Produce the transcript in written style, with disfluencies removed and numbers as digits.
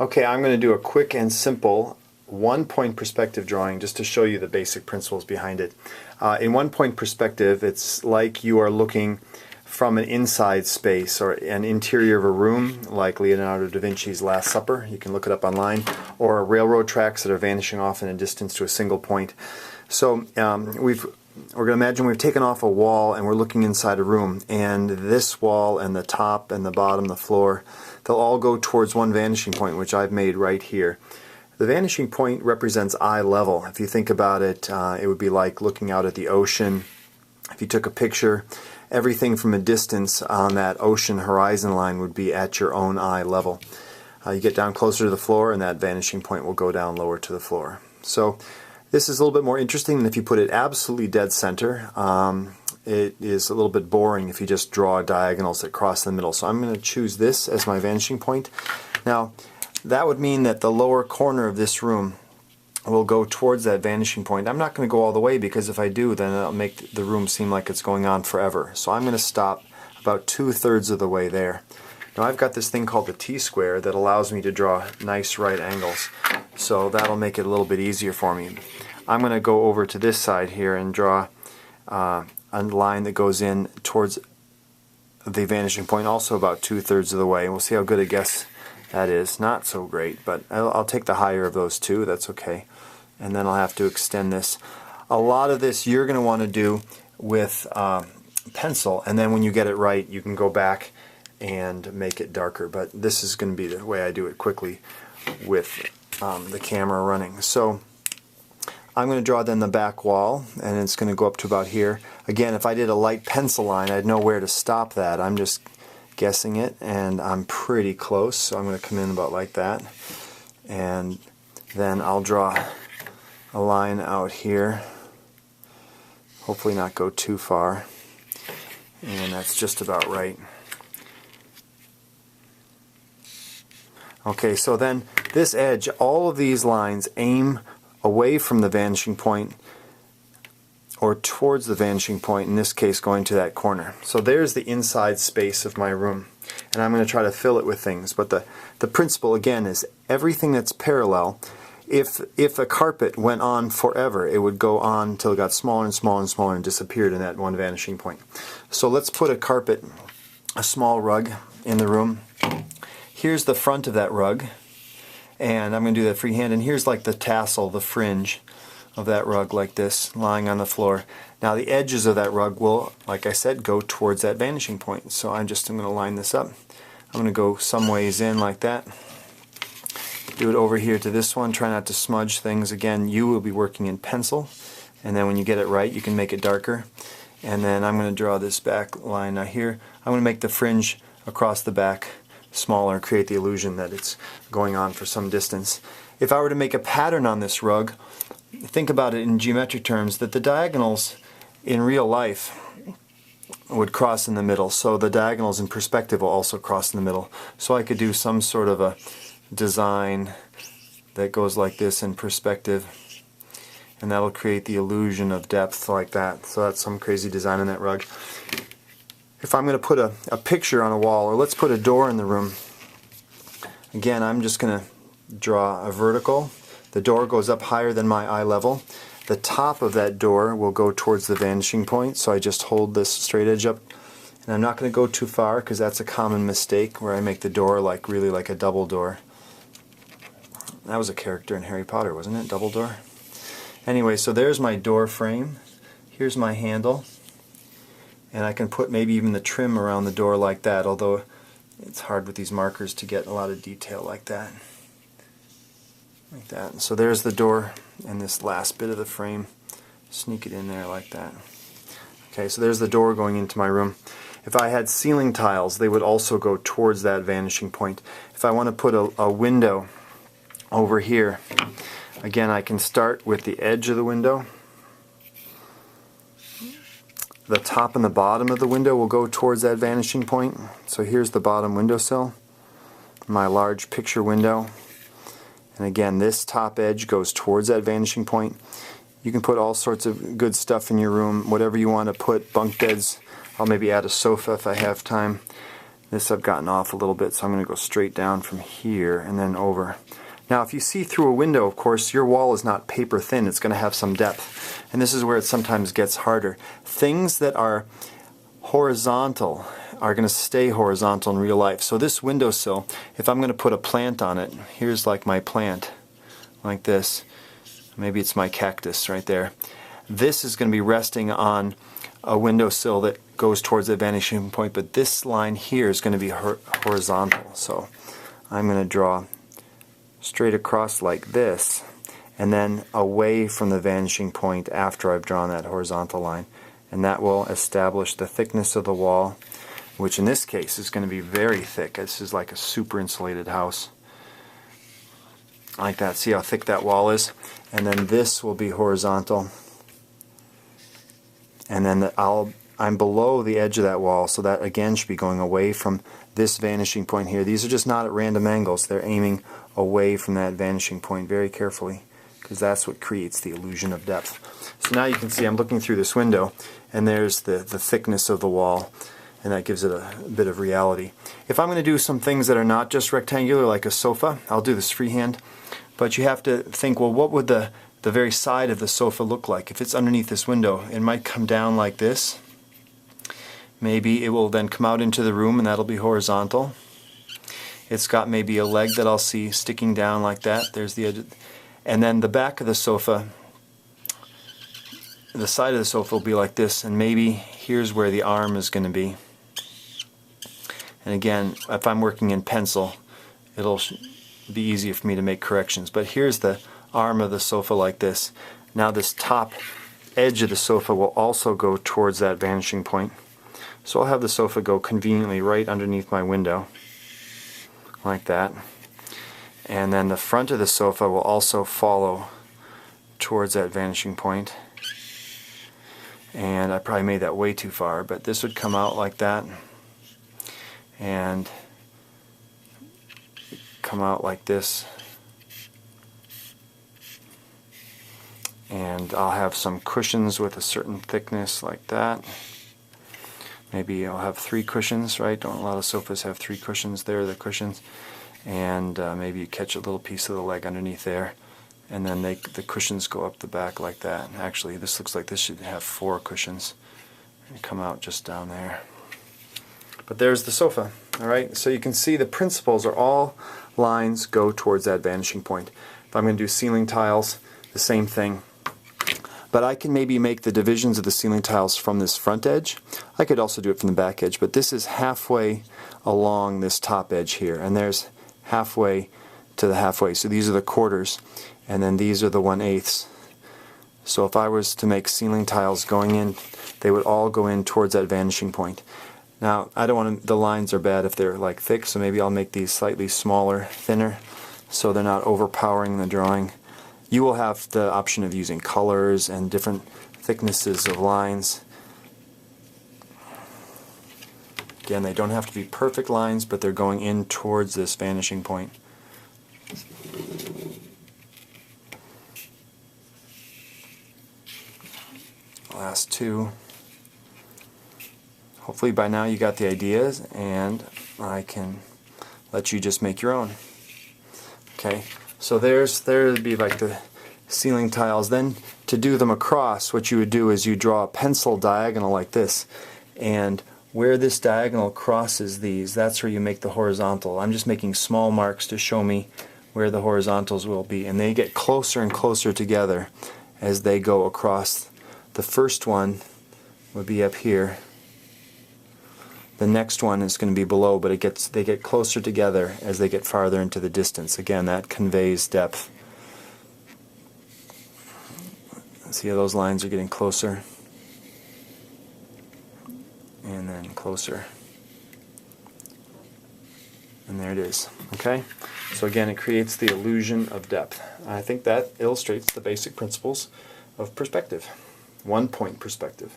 Okay, I'm going to do a quick and simple one-point perspective drawing just to show you the basic principles behind it. In one-point perspective, it's like you are looking from an inside space or an interior of a room, like Leonardo da Vinci's Last Supper. You can look it up online, or railroad tracks that are vanishing off in a distance to a single point. So we're going to imagine we've taken off a wall and we're looking inside a room, and this wall and the top and the bottom, the floor, they'll all go towards one vanishing point, which I've made right here. The vanishing point represents eye level. If you think about it, it would be like looking out at the ocean. If you took a picture, everything from a distance on that ocean horizon line would be at your own eye level. You get down closer to the floor and that vanishing point will go down lower to the floor. So this is a little bit more interesting than if you put it absolutely dead center. It is a little bit boring if you just draw diagonals that cross the middle. So I'm going to choose this as my vanishing point. Now that would mean that the lower corner of this room will go towards that vanishing point. I'm not going to go all the way, because if I do, then it'll make the room seem like it's going on forever. So I'm going to stop about 2/3 of the way there. Now I've got this thing called the T-square that allows me to draw nice right angles. So that'll make it a little bit easier for me. I'm going to go over to this side here and draw a line that goes in towards the vanishing point, also about 2/3 of the way. We'll see how good a guess that is. Not so great, but I'll take the higher of those two. That's okay. And then I'll have to extend this. A lot of this you're going to want to do with pencil, and then when you get it right, you can go back and make it darker. But this is going to be the way I do it quickly with the camera running. So I'm going to draw then the back wall, and it's going to go up to about here. Again, if I did a light pencil line, I'd know where to stop that. I'm just guessing it, and I'm pretty close, so I'm going to come in about like that. And then I'll draw a line out here. Hopefully not go too far. And that's just about right. Okay, so then this edge, all of these lines aim away from the vanishing point or towards the vanishing point, in this case going to that corner. So there's the inside space of my room, and I'm going to try to fill it with things. But the principle again is everything that's parallel. If a carpet went on forever, it would go on until it got smaller and smaller and smaller and disappeared in that one vanishing point. So let's put a carpet, a small rug in the room. Here's the front of that rug, and I'm going to do that freehand, and here's like the tassel, the fringe of that rug, like this, lying on the floor. Now the edges of that rug will, like I said, go towards that vanishing point. So I'm going to line this up. I'm going to go some ways in like that. Do it over here to this one. Try not to smudge things. Again, you will be working in pencil, and then when you get it right, you can make it darker. And then I'm going to draw this back line. Now here, I'm going to make the fringe across the back smaller, create the illusion that it's going on for some distance. If I were to make a pattern on this rug, think about it in geometric terms, that the diagonals in real life would cross in the middle. So the diagonals in perspective will also cross in the middle. So I could do some sort of a design that goes like this in perspective, and that'll create the illusion of depth like that. So that's some crazy design on that rug. If I'm going to put a picture on a wall, or let's put a door in the room, again I'm just going to draw a vertical. The door goes up higher than my eye level. The top of that door will go towards the vanishing point, so I just hold this straight edge up. And I'm not going to go too far, because that's a common mistake where I make the door like really like a double door. That was a character in Harry Potter, wasn't it? Dumbledore? Anyway, so there's my door frame. Here's my handle. And I can put maybe even the trim around the door like that, although it's hard with these markers to get a lot of detail like that. Like that. So there's the door and this last bit of the frame. Sneak it in there like that. Okay, so there's the door going into my room. If I had ceiling tiles, they would also go towards that vanishing point. If I want to put a window over here, again I can start with the edge of the window. The top and the bottom of the window will go towards that vanishing point. So here's the bottom windowsill, my large picture window. And again, this top edge goes towards that vanishing point. You can put all sorts of good stuff in your room, whatever you want to put, bunk beds. I'll maybe add a sofa if I have time. This I've gotten off a little bit, so I'm going to go straight down from here and then over. Now if you see through a window, of course, your wall is not paper thin, it's going to have some depth. And this is where it sometimes gets harder. Things that are horizontal are going to stay horizontal in real life. So this windowsill, if I'm going to put a plant on it, here's like my plant, like this. Maybe it's my cactus right there. This is going to be resting on a windowsill that goes towards the vanishing point, but this line here is going to be horizontal. So I'm going to draw straight across like this, and then away from the vanishing point after I've drawn that horizontal line. And that will establish the thickness of the wall, which in this case is going to be very thick. This is like a super insulated house. Like that. See how thick that wall is? And then this will be horizontal. And then I'm below the edge of that wall, so that again should be going away from this vanishing point here. These are just not at random angles. They're aiming away from that vanishing point very carefully, because that's what creates the illusion of depth. So now you can see I'm looking through this window, and there's the thickness of the wall, and that gives it a bit of reality. If I'm going to do some things that are not just rectangular, like a sofa, I'll do this freehand, but you have to think, well, what would the very side of the sofa look like? If it's underneath this window, it might come down like this. Maybe it will then come out into the room, and that'll be horizontal. It's got maybe a leg that I'll see sticking down like that. There's the edge. And then the back of the sofa, the side of the sofa will be like this, and maybe here's where the arm is going to be. And again, if I'm working in pencil, it'll be easier for me to make corrections. But here's the arm of the sofa like this. Now this top edge of the sofa will also go towards that vanishing point. So I'll have the sofa go conveniently right underneath my window, like that. And then the front of the sofa will also follow towards that vanishing point. And I probably made that way too far, but this would come out like that and come out like this. And I'll have some cushions with a certain thickness like that. Maybe I'll have 3 cushions, right? Don't a lot of sofas have 3 cushions? There are the cushions. And maybe you catch a little piece of the leg underneath there, and then the cushions go up the back like that. Actually, this looks like this should have 4 cushions and come out just down there. But there's the sofa. Alright, so you can see the principles are all lines go towards that vanishing point. If I'm going to do ceiling tiles, the same thing. But I can maybe make the divisions of the ceiling tiles from this front edge. I could also do it from the back edge, but this is halfway along this top edge here, and there's halfway to the halfway. So these are the quarters, and then these are the 1/8. So if I was to make ceiling tiles going in, they would all go in towards that vanishing point. Now, I don't want to, the lines are bad if they're like thick, so maybe I'll make these slightly smaller, thinner, so they're not overpowering the drawing. You will have the option of using colors and different thicknesses of lines. Again, they don't have to be perfect lines, but they're going in towards this vanishing point. Last 2. Hopefully by now you got the ideas, and I can let you just make your own. Okay, so there'd be like the ceiling tiles. Then to do them across, what you would do is you draw a pencil diagonal like this, and where this diagonal crosses these, that's where you make the horizontal. I'm just making small marks to show me where the horizontals will be, and they get closer and closer together as they go across. The first one would be up here. The next one is going to be below, but they get closer together as they get farther into the distance. Again, that conveys depth. See how those lines are getting closer? And then closer. And there it is. Okay? So again, it creates the illusion of depth. I think that illustrates the basic principles of perspective. One-point perspective.